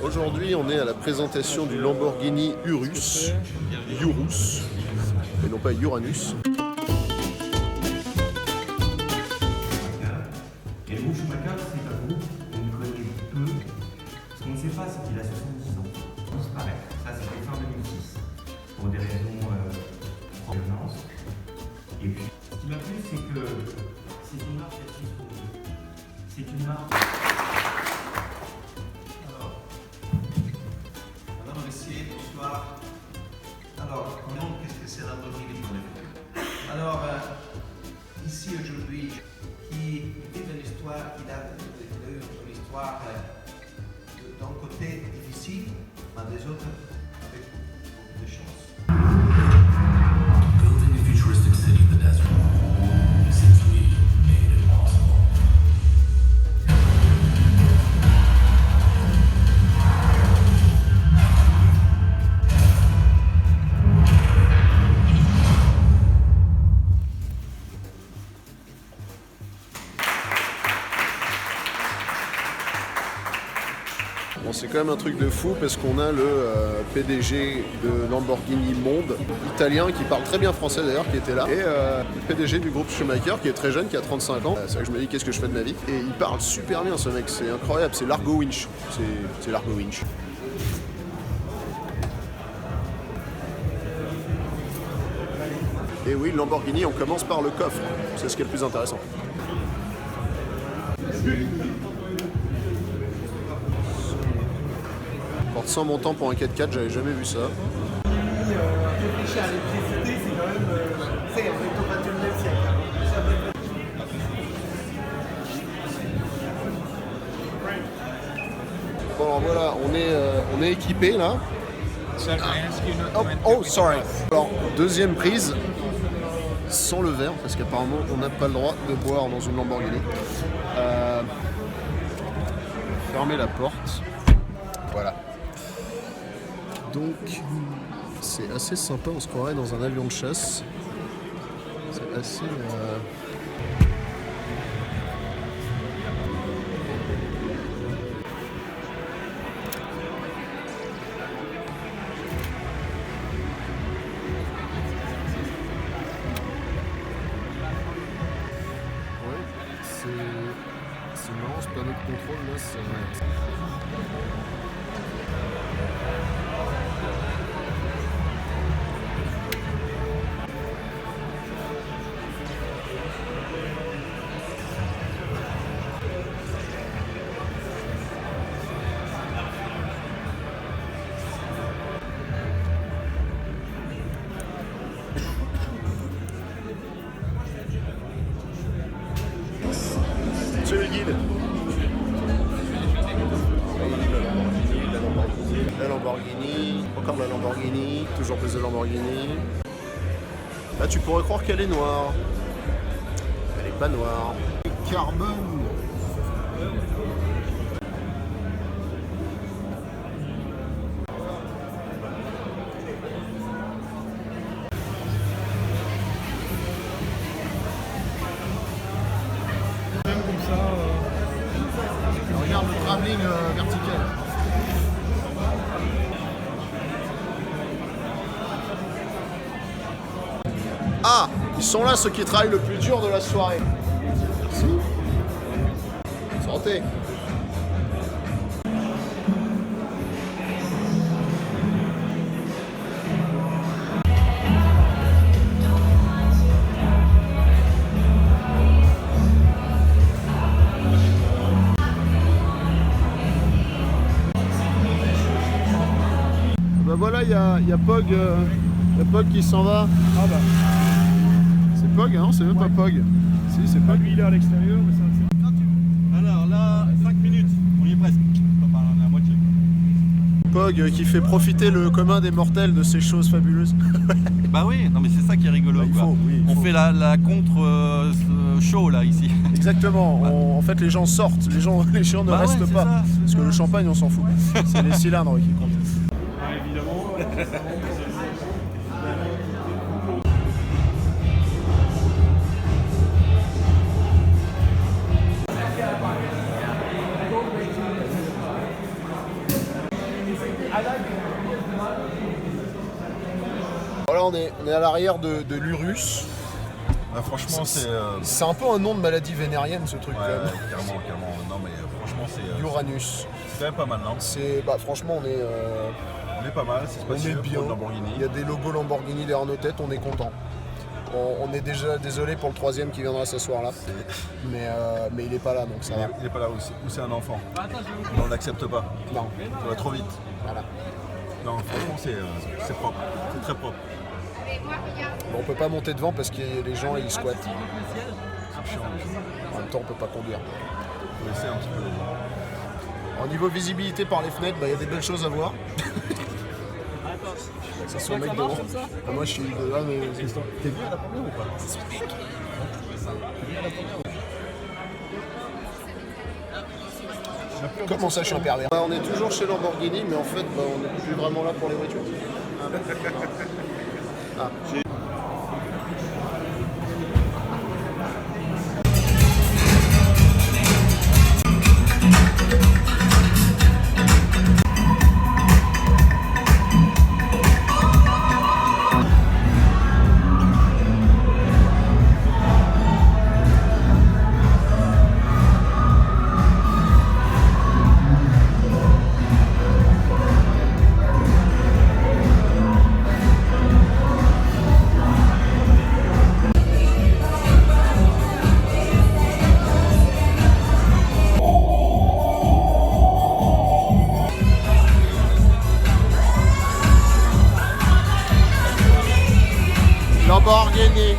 Aujourd'hui, on est à la présentation du Lamborghini Urus, et non pas Uranus. Et le groupe Schumacher, c'est un groupe qu'on connaît peu. Ce qu'on ne sait pas, c'est qu'il a 70 ans. Il disparaît. Ça, c'était fin 2006. Pour des raisons de violence. Et puis, ce qui m'a plu, c'est que c'est une marque assise pour nous. C'est une marque. Alors, ici, bonsoir. Alors, qu'est-ce que c'est Lamborghini pour les filles? Alors, ici aujourd'hui, qui vit une histoire, il a eu une histoire d'un côté difficile, mais des autres avec beaucoup de chance. Building a futuristic city in the desert seems to be made impossible. Bon, c'est quand même un truc de fou parce qu'on a le PDG de Lamborghini Monde, italien, qui parle très bien français d'ailleurs, qui était là, et le PDG du groupe Schumacher, qui est très jeune, qui a 35 ans. C'est vrai que je me dis qu'est-ce que je fais de ma vie. Et il parle super bien, ce mec, c'est incroyable, c'est Largo Winch. C'est Largo Winch. Et oui, Lamborghini, on commence par le coffre, c'est ce qui est le plus intéressant. Porte sans montant pour un 4x4, j'avais jamais vu ça. Réfléchir à l'électricité, c'est quand même. C'est on est au 21e siècle. Bon alors voilà, on est équipé là. Oh, sorry. Alors, deuxième prise, sans le verre, parce qu'apparemment on n'a pas le droit de boire dans une Lamborghini. Fermez la porte. Voilà. Donc, c'est assez sympa, on se croirait dans un avion de chasse. C'est assez... Ouais, c'est marrant, ce panneau de contrôle là, c'est... Monsieur le guide. La Lamborghini, encore la Lamborghini, toujours plus de Lamborghini. Là tu pourrais croire qu'elle est noire. Elle est pas noire. Carbone. Regarde le travelling vertical. Ah, ils sont là ceux qui travaillent le plus dur de la soirée. Merci. Santé. Bah voilà, il y a Pog, qui s'en va. Ah bah. C'est Pog, hein, c'est même pas Pog. Si, c'est Pog. Lui il est à l'extérieur, mais c'est Alors là, 5 minutes, on y est presque. On va parler à moitié. Pog qui fait profiter le commun des mortels de ces choses fabuleuses. Bah oui, non mais c'est ça qui est rigolo. Bah, il quoi. faut, oui, il on faut. fait la contre show là ici. Exactement, en fait les gens sortent, les gens ne Bah ouais, restent c'est pas. ça, c'est Parce que ça. le champagne on s'en fout. C'est les cylindres qui comptent. évidemment. on est à l'arrière de l'Urus. Bah, franchement, C'est un peu un nom de maladie vénérienne ce truc Ouais, quand même. carrément. Non, mais franchement, c'est Uranus. quand même pas mal, non? Franchement, on est pas mal, c'est spacieux bien. pour le Lamborghini. Il y a des logos Lamborghini derrière nos têtes, on est content. On est déjà désolé pour le troisième qui viendra s'asseoir là. Mais il est pas là, donc ça va. Il est pas là aussi. Ou c'est un enfant. Non, on l'accepte pas. Non, Ça va trop vite. voilà. Non, franchement, c'est propre. C'est très propre. Bon, on peut pas monter devant parce que les gens ils squattent. C'est chiant. En même temps, on peut pas conduire. Faut laisser un petit peu les gens. Au niveau visibilité par les fenêtres, il y a des belles choses à voir. Ça sent le mec devant. Ah, moi je suis de là, mais T'es venu à la première ou pas? comment ça je suis un pervers? On est toujours chez Lamborghini, mais en fait on n'est plus vraiment là pour les voitures. Ah. Lamborghini.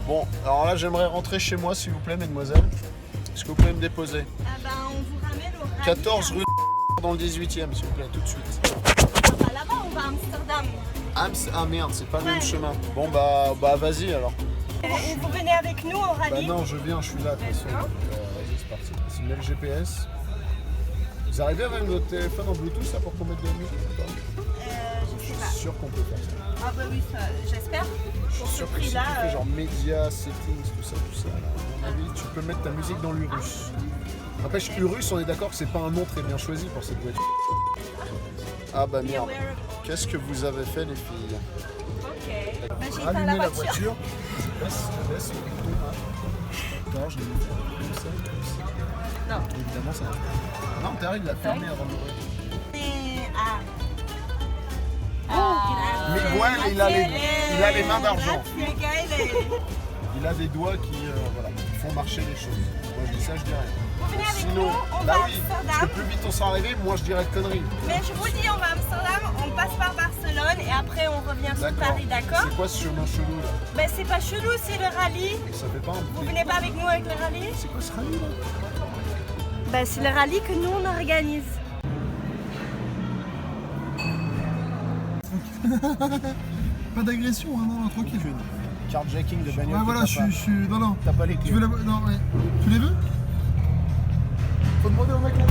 Bon, alors là j'aimerais rentrer chez moi s'il vous plaît, mesdemoiselles. Est-ce que vous pouvez me déposer? Ah bah on vous ramène au rallye. 14 rue dans le 18e, s'il vous plaît, tout de suite. Ah bah là-bas on va à Amsterdam. Ah merde, c'est pas le même Ouais. chemin. Bon bah vas-y alors. Et vous venez avec nous au Bah rallye? non, je viens, je suis là de toute façon. D'accord. Vas-y, c'est parti. C'est le GPS. Vous arrivez avec votre téléphone en Bluetooth là pour qu'on mette de la musique ou pas? Je sais Je pas. suis sûr qu'on peut faire ça. Ah bah oui, ça, j'espère. Je Pour suis ce sûr que si tu prix-là. fais genre médias, settings, tout ça, là, à mon avis, tu peux mettre ta musique dans l'Urus. N'empêche, Urus, on est d'accord que c'est pas un nom très bien choisi pour cette voiture. Ah bah merde. Qu'est-ce que vous avez fait les filles? Ok. Bah j'ai éteint Allumez la voiture. Baisse le bouton là. Non, je l'ai mis comme ça. Non. Évidemment, ça marche pas. Non, t'arrives, il l'a fermé avant d'ouvrir. Ah. Mais ouais, il a les mains d'argent. Le gars, il est... Il a des doigts qui font marcher les choses. Moi je dis ça, je dis rien. Vous venez avec Sinon, nous, on bah va à oui, parce que Amsterdam. plus vite on sera arrivé, moi je dirais de conneries. Mais je vous dis, on va à Amsterdam, on passe par Barcelone et après on revient sur Paris, d'accord? C'est quoi ce chemin chelou là? Ben c'est pas chelou, c'est le rallye. Ça fait pas un Vous bruit. venez pas avec nous avec le rallye? C'est quoi ce rallye là? Ben c'est le rallye que nous on organise. Pas d'agression, hein, non, tranquille. Carjacking de bagnole. Ouais, voilà, que je t'as suis. Non, non. pas. T'as pas les Tu clés. veux la. Non, ouais. Tu les veux? Faut demander au mec là.